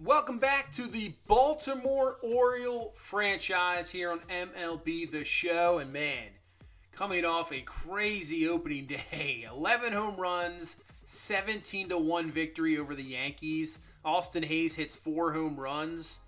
Welcome back to the Baltimore Oriole franchise here on MLB The Show. And man, coming off a crazy opening day, 11 home runs, 17-1 victory over the Yankees. Austin Hayes hits 4 home runs.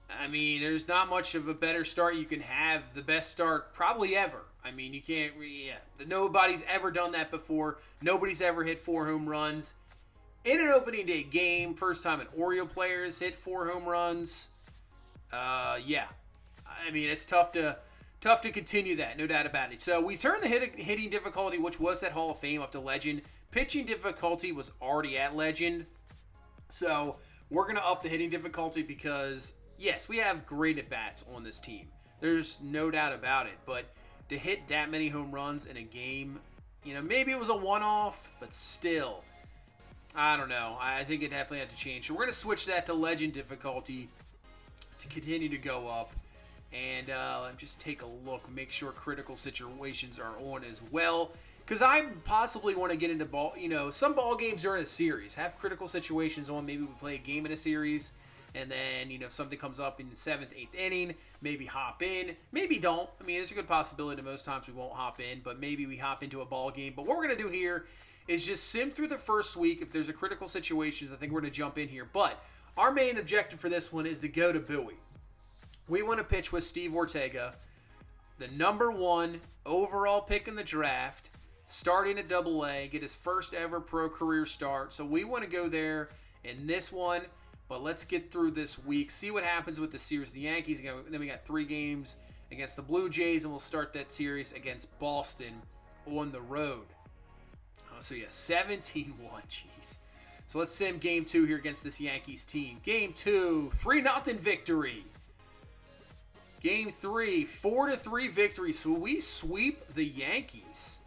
I mean, there's not much of a better start you can have. The best start probably ever. I mean, you can't, nobody's ever done that before. Nobody's ever hit 4 home runs in an opening day game. First time an Oriole player has hit 4 home runs. I mean, it's tough to continue that, no doubt about it. So we turned the hitting difficulty, which was at Hall of Fame, up to Legend. Pitching difficulty was already at Legend. So we're going to up the hitting difficulty because, yes, we have great at-bats on this team. There's no doubt about it. But to hit that many home runs in a game, maybe it was a one-off, but still, I don't know. I think it definitely had to change. So we're going to switch that to Legend difficulty to continue to go up. And just take a look, make sure critical situations are on as well. Because I possibly want to get into some ball games during a series. Have critical situations on. Maybe we play a game in a series. And then, if something comes up in the 7th, 8th inning, maybe hop in. Maybe don't. I mean, there's a good possibility that most times we won't hop in. But maybe we hop into a ball game. But what we're going to do here is just sim through the first week. If there's a critical situations, I think we're going to jump in here. But our main objective for this one is to go to Bowie. We want to pitch with Steve Ortega, the number 1 overall pick in the draft, starting at AA, get his first ever pro career start. So we want to go there in this one, but let's get through this week, see what happens with the series. The Yankees, then we got 3 games against the Blue Jays, and we'll start that series against Boston on the road. 17-1, jeez. So let's sim game 2 here against this Yankees team. Game 2, 3-0 victory. Game 3, 4-3 victory. So we sweep the Yankees.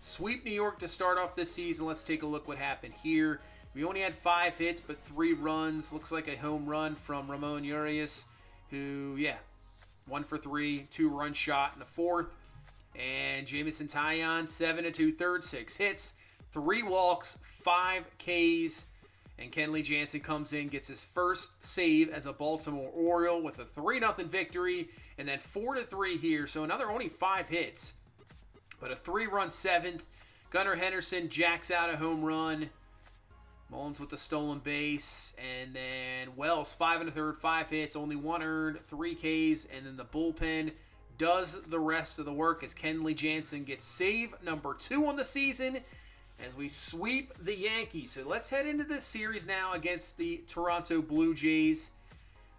Sweep New York to start off this season. Let's take a look what happened here. We only had 5 hits, but 3 runs. Looks like a home run from Ramon Urias, who, 1 for 3, 2-run shot in the 4th. And Jamison Taillon, 7-2 third, 6 hits, 3 walks, 5 Ks. And Kenley Jansen comes in, gets his first save as a Baltimore Oriole with a 3-0 victory, and then 4-3 here. So another only 5 hits, but a 3-run 7th. Gunnar Henderson jacks out a home run. Mullins with the stolen base, and then Wells 5 1/3, 5 hits, only 1 earned, 3 Ks, and then the bullpen does the rest of the work as Kenley Jansen gets save number 2 on the season, as we sweep the Yankees. So let's head into this series now against the Toronto Blue Jays.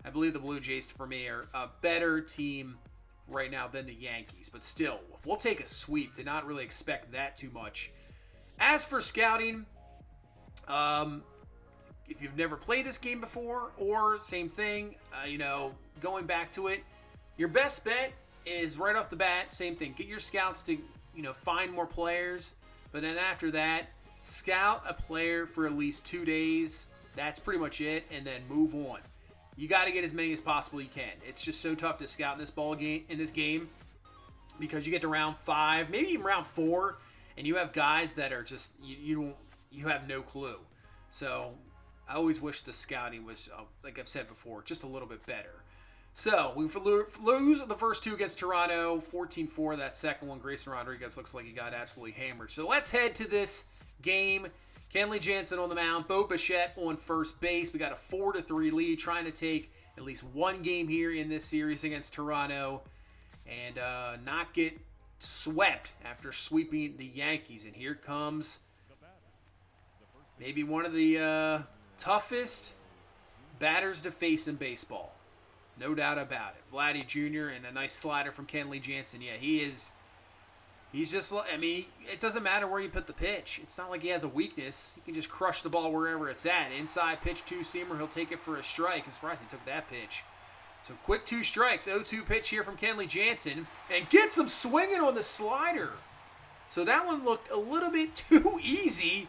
I believe the Blue Jays, for me, are a better team right now than the Yankees. But still, we'll take a sweep. Did not really expect that too much. As for scouting, if you've never played this game before, or same thing, going back to it, your best bet is right off the bat, same thing. Get your scouts to, find more players. But then after that, scout a player for at least 2 days. That's pretty much it, and then move on. You got to get as many as possible you can. It's just so tough to scout in this game because you get to round 5, maybe even round 4, and you have guys that are just you have no clue. So I always wish the scouting was, like I've said before, just a little bit better. So we lose the first 2 against Toronto, 14-4. That second one, Grayson Rodriguez looks like he got absolutely hammered. So let's head to this game. Kenley Jansen on the mound, Bo Bichette on first base. We got a 4-3 lead, trying to take at least 1 game here in this series against Toronto and not get swept after sweeping the Yankees. And here comes maybe one of the toughest batters to face in baseball. No doubt about it. Vladdy Jr. and a nice slider from Kenley Jansen. Yeah, he's just, it doesn't matter where you put the pitch. It's not like he has a weakness. He can just crush the ball wherever it's at. Inside pitch, 2-seamer. He'll take it for a strike. I'm surprised he took that pitch. So quick 2 strikes. 0-2 pitch here from Kenley Jansen. And gets him swinging on the slider. So that one looked a little bit too easy.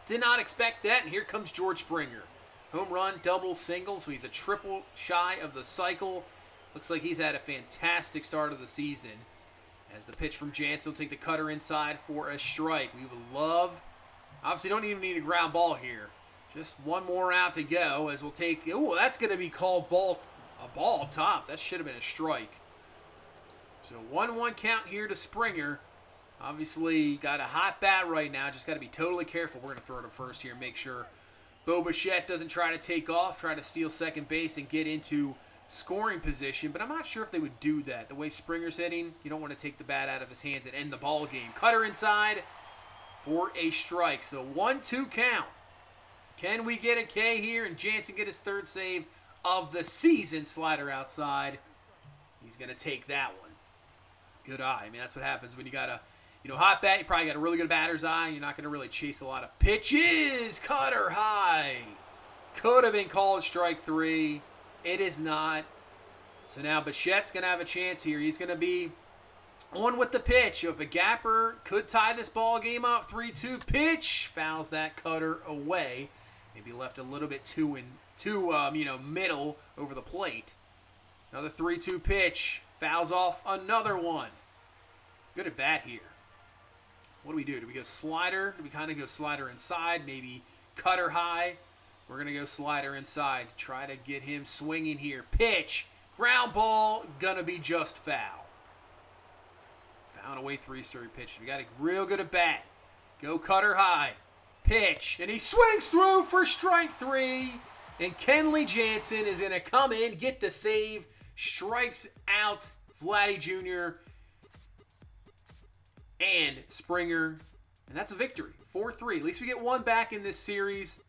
Did not expect that. And here comes George Springer. Home run, double, single, so he's a triple shy of the cycle. Looks like he's had a fantastic start of the season. As the pitch from Jansen will take the cutter inside for a strike. We would love, obviously don't even need a ground ball here. Just one more out to go as we'll take. Oh, that's going to be called a ball top. That should have been a strike. So 1-1 count here to Springer. Obviously, got a hot bat right now. Just got to be totally careful. We're going to throw to first here and make sure Bo Bichette doesn't try to take off, try to steal second base and get into scoring position. But I'm not sure if they would do that. The way Springer's hitting, you don't want to take the bat out of his hands and end the ball game. Cutter inside for a strike. So 1-2 count. Can we get a K here and Jansen get his third save of the season? Slider outside. He's going to take that one. Good eye. I mean, that's what happens when you got a hot bat. You probably got a really good batter's eye. You're not going to really chase a lot of pitches. Cutter high. Could have been called strike 3. It is not. So now Bichette's going to have a chance here. He's going to be on with the pitch. If a gapper could tie this ball game up, 3-2 pitch. Fouls that cutter away. Maybe left a little bit too middle over the plate. Another 3-2 pitch. Fouls off another one. Good at bat here. What do we do? Do we go slider? Do we kind of go slider inside? Maybe cutter high? We're going to go slider inside. Try to get him swinging here. Pitch. Ground ball. Gonna be just foul. Found away 3 straight pitches. We got a real good at bat. Go cutter high. Pitch. And he swings through for strike 3. And Kenley Jansen is going to come in, get the save. Strikes out Vladdy Jr. and Springer. And that's a victory. 4-3. At least we get one back in this series.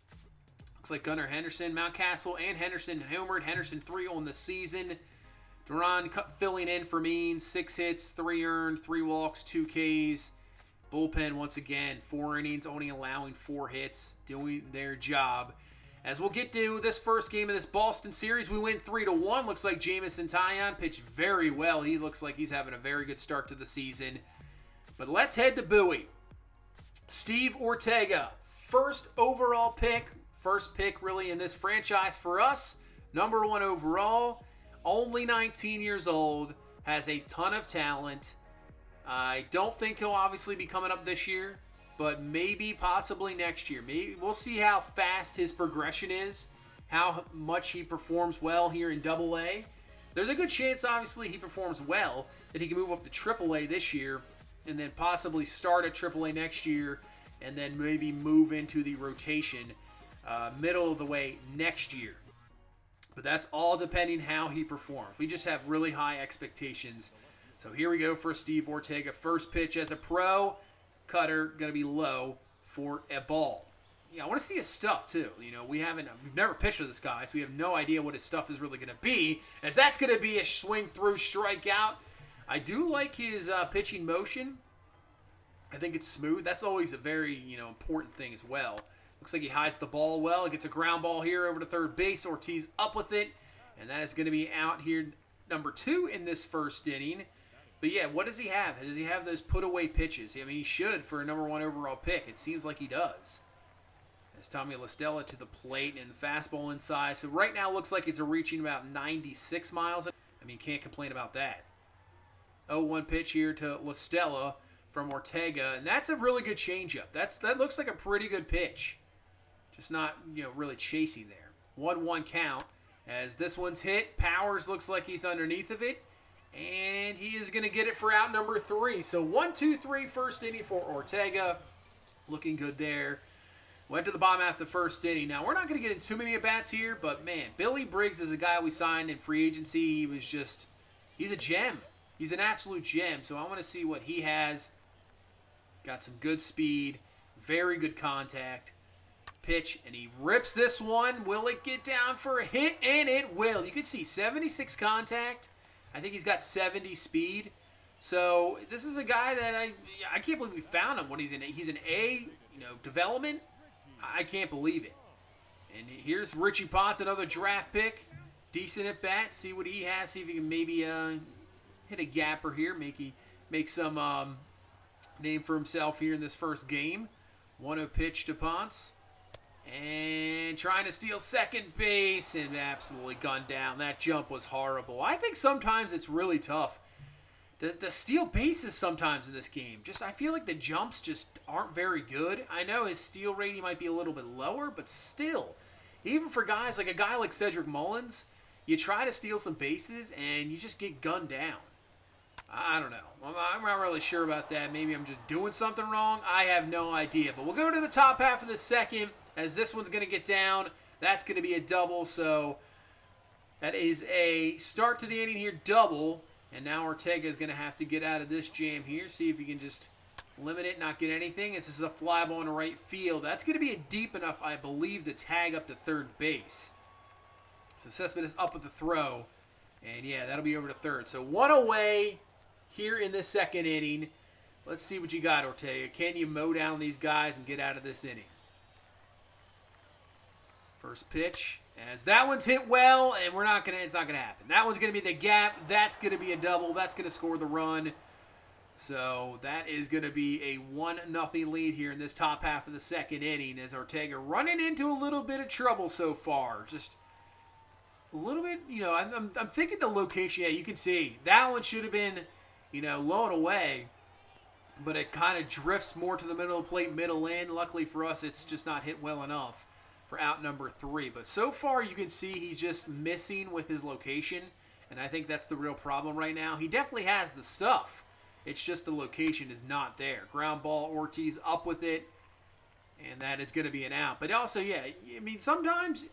Looks like Gunnar Henderson, Mountcastle, and Henderson homered. Henderson 3 on the season. Duran filling in for Means. 6 hits, 3 earned, 3 walks, 2 Ks. Bullpen, once again, 4 innings, only allowing 4 hits, doing their job. As we'll get to this first game of this Boston series, we win 3-1. Looks like Jamison Taillon pitched very well. He looks like he's having a very good start to the season. But let's head to Bowie. Steve Ortega, first overall pick. First pick really in this franchise for us. Number 1 overall. Only 19 years old. Has a ton of talent. I don't think he'll obviously be coming up this year, but maybe possibly next year. Maybe we'll see how fast his progression is, how much he performs well here in Double-A. There's a good chance, obviously, he performs well, that he can move up to Triple-A this year, and then possibly start at Triple-A next year, and then maybe move into the rotation middle of the way next year. But that's all depending how he performs. We just have really high expectations. So here we go for Steve Ortega. First pitch as a pro. Cutter going to be low for a ball. Yeah, I want to see his stuff too. We've never pitched with this guy, so we have no idea what his stuff is really going to be. As that's going to be a swing through strikeout. I do like his pitching motion. I think it's smooth. That's always a very important thing as well. Looks like he hides the ball well. He gets a ground ball here over to third base. Ortiz up with it, and that is going to be out here, number 2 in this first inning. But yeah, what does he have? Does he have those put-away pitches? I mean, he should for a number 1 overall pick. It seems like he does. There's Tommy La Stella to the plate and the fastball inside. So right now it looks like it's reaching about 96 miles. I mean, can't complain about that. 0-1 pitch here to La Stella from Ortega. And that's a really good changeup. That looks like a pretty good pitch. Just not, really chasing there. 1-1 count. As this one's hit, Powers looks like he's underneath of it. And he is going to get it for out number 3. So 1-2-3 first inning for Ortega. Looking good there. Went to the bottom half of the first inning. Now, we're not going to get into too many at-bats here, but, man, Billy Briggs is a guy we signed in free agency. He's a gem. He's an absolute gem. So I want to see what he has. Got some good speed. Very good contact. Pitch, and he rips this one. Will it get down for a hit? And it will. You can see 76 contact. I think he's got 70 speed. So this is a guy that I can't believe we found him when he's an A, development. I can't believe it. And here's Richie Potts, another draft pick. Decent at bat. See what he has. See if he can maybe hit a gapper here. Make some name for himself here in this first game. 1-0 pitch to Potts. And trying to steal second base and absolutely gunned down. That jump was horrible. I think sometimes it's really tough the steal bases sometimes in this game. I feel like the jumps just aren't very good. I know his steal rating might be a little bit lower, but still, even for guys like a guy like Cedric Mullins, you try to steal some bases and you just get gunned down. I don't know. I'm not really sure about that. Maybe I'm just doing something wrong. I have no idea. But we'll go to the top half of the second as this one's going to get down. That's going to be a double. So that is a start to the inning here, double. And now Ortega is going to have to get out of this jam here. See if he can just limit it, not get anything. This is a fly ball in the right field. That's going to be deep enough, I believe, to tag up to third base. So Cespedes up with the throw. And yeah, that'll be over to third. So one away here in this second inning. Let's see what you got, Ortega. Can you mow down these guys and get out of this inning? First pitch, as that one's hit well, and it's not gonna happen. That one's gonna be the gap. That's gonna be a double. That's gonna score the run. So that is gonna be a 1-0 lead here in this top half of the second inning as Ortega running into a little bit of trouble so far. Just a little bit, I'm thinking the location. Yeah, you can see that one should have been, low and away, but it kind of drifts more to the middle of the plate, middle in. Luckily for us, it's just not hit well enough for out number 3. But so far, you can see he's just missing with his location, and I think that's the real problem right now. He definitely has the stuff. It's just the location is not there. Ground ball, Ortiz up with it, and that is going to be an out. But also, yeah, sometimes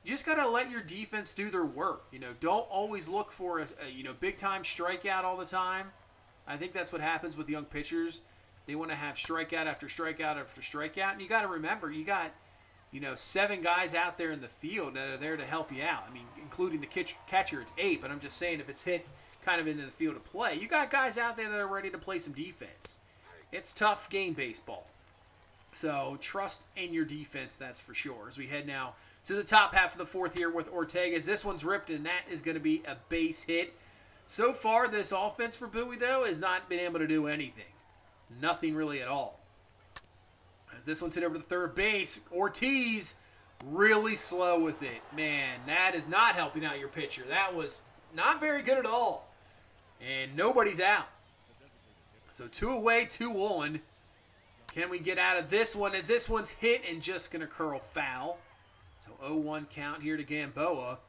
you just got to let your defense do their work. Don't always look for a big-time strikeout all the time. I think that's what happens with young pitchers. They want to have strikeout after strikeout after strikeout. And you got to remember, you got, 7 guys out there in the field that are there to help you out. Including the catcher, it's 8. But I'm just saying if it's hit kind of into the field of play, you got guys out there that are ready to play some defense. It's tough game baseball. So trust in your defense, that's for sure. As we head now to the top half of the fourth here with Ortega. This one's ripped, and that is going to be a base hit. So far, this offense for Bowie, though, has not been able to do anything. Nothing really at all. As this one's hit over to third base, Ortiz really slow with it. Man, that is not helping out your pitcher. That was not very good at all. And nobody's out. So 2 away, 2 on. Can we get out of this one as this one's hit and just going to curl foul? So 0-1 count here to Gamboa.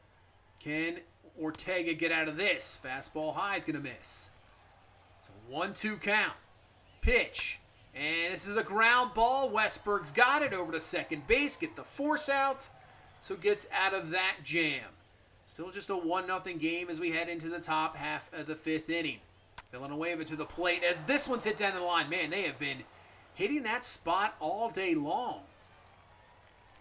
Can Ortega get out of this? Fastball high is going to miss. So 1-2 count. Pitch. And this is a ground ball. Westberg's got it over to second base. Get the force out. So gets out of that jam. Still just a 1-0 game as we head into the top half of the 5th inning. Villanueva to the plate as this one's hit down the line. Man, they have been hitting that spot all day long.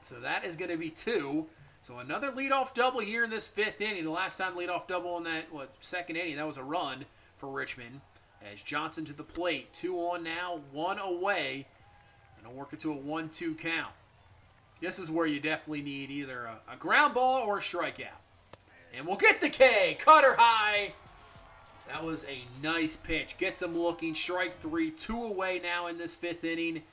So that is going to be 2. So another leadoff double here in this 5th inning. The last time leadoff double in that second inning, that was a run for Richmond. As Johnson to the plate. 2 on now, 1 away. And I'll work it to a 1-2 count. This is where you definitely need either a ground ball or a strikeout. And we'll get the K. Cutter high. That was a nice pitch. Gets him looking. Strike 3. 2 away now in this 5th inning.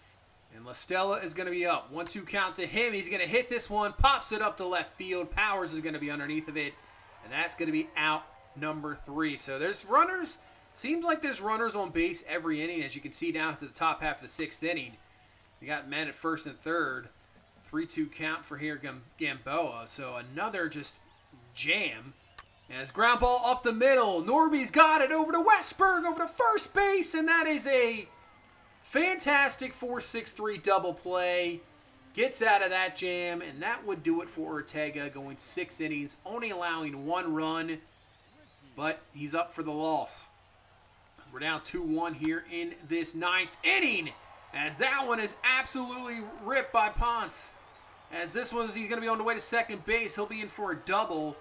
And La Stella is going to be up. 1-2 count to him. He's going to hit this one. Pops it up to left field. Powers is going to be underneath of it. And that's going to be out number 3. So there's runners. Seems like there's runners on base every inning. As you can see down to the top half of the 6th inning. We got men at first and third. 3-2 count for here Gamboa. So another just jam. As ground ball up the middle. Norby's got it over to Westberg, over to first base. And that is a fantastic 4-6-3 double play. Gets out of that jam. And that would do it for Ortega, going 6 innings, only allowing 1 run. But he's up for the loss. As we're down 2-1 here in this 9th inning. As that one is absolutely ripped by Ponce. As this one, he's going to be on the way to second base. He'll be in for a double.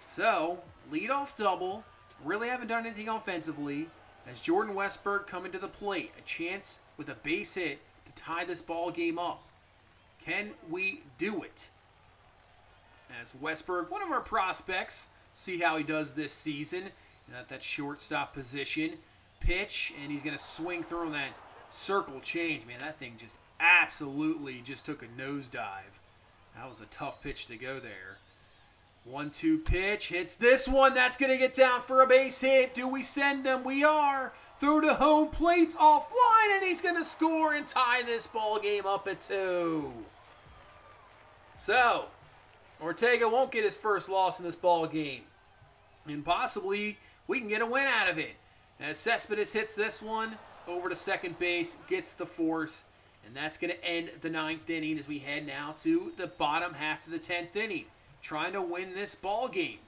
So, leadoff double. Really haven't done anything offensively. As Jordan Westberg coming to the plate. A chance with a base hit to tie this ball game up. Can we do it? As Westberg, one of our prospects. See how he does this season. At that shortstop position. Pitch, and he's going to swing through on that circle change. Man, that thing just absolutely just took a nosedive. That was a tough pitch to go there. 1-2 pitch, hits this one. That's going to get down for a base hit. Do we send him? We are. Throw to home, plate's offline, and he's going to score and tie this ball game up at 2. So, Ortega won't get his first loss in this ball game. And possibly we can get a win out of it. As Cespedes hits this one over to second base, gets the force, and that's going to end the 9th inning as we head now to the bottom half of the 10th inning, trying to win this ball game.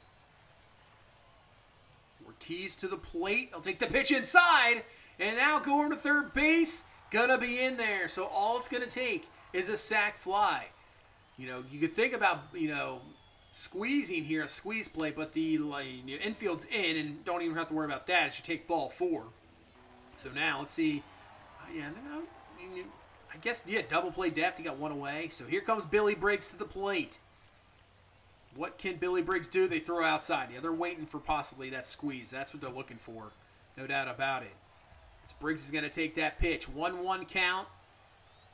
Ortiz to the plate. He'll take the pitch inside, and now going to third base, gonna be in there. So all it's gonna take is a sac fly. You could think about, squeezing here, a squeeze play, but the infield's in, and don't even have to worry about that. It should take ball 4. So now let's see. I guess double play depth. He got one away. So here comes Billy Briggs to the plate. What can Billy Briggs do? They throw outside. Yeah, they're waiting for possibly that squeeze. That's what they're looking for. No doubt about it. So Briggs is going to take that pitch. 1-1 count.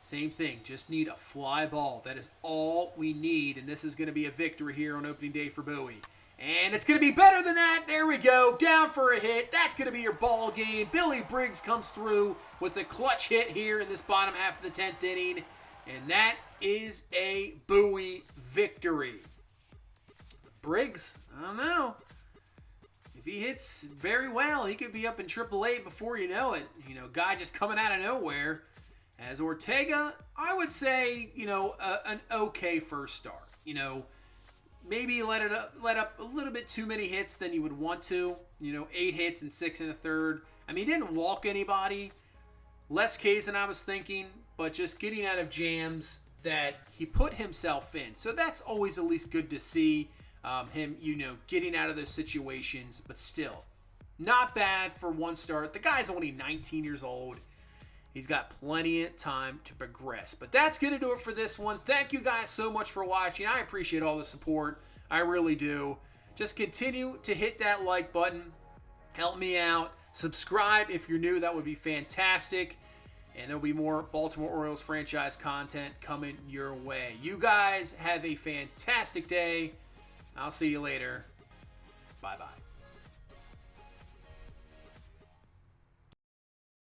Same thing. Just need a fly ball. That is all we need. And this is going to be a victory here on opening day for Bowie. And it's going to be better than that. There we go. Down for a hit. That's going to be your ball game. Billy Briggs comes through with a clutch hit here in this bottom half of the 10th inning. And that is a Bowie victory. Briggs, I don't know. If he hits very well, he could be up in AAA before you know it. Guy just coming out of nowhere. As Ortega, I would say, an okay first start. Maybe let up a little bit too many hits than you would want to. 8 hits and 6 1/3. I mean, he didn't walk anybody. Less Ks than I was thinking, but just getting out of jams that he put himself in. So that's always at least good to see. Him, getting out of those situations, but still, not bad for one start. The guy's only 19 years old. He's got plenty of time to progress. But that's going to do it for this one. Thank you guys so much for watching. I appreciate all the support. I really do. Just continue to hit that like button. Help me out. Subscribe if you're new. That would be fantastic. And there'll be more Baltimore Orioles franchise content coming your way. You guys have a fantastic day. I'll see you later. Bye-bye.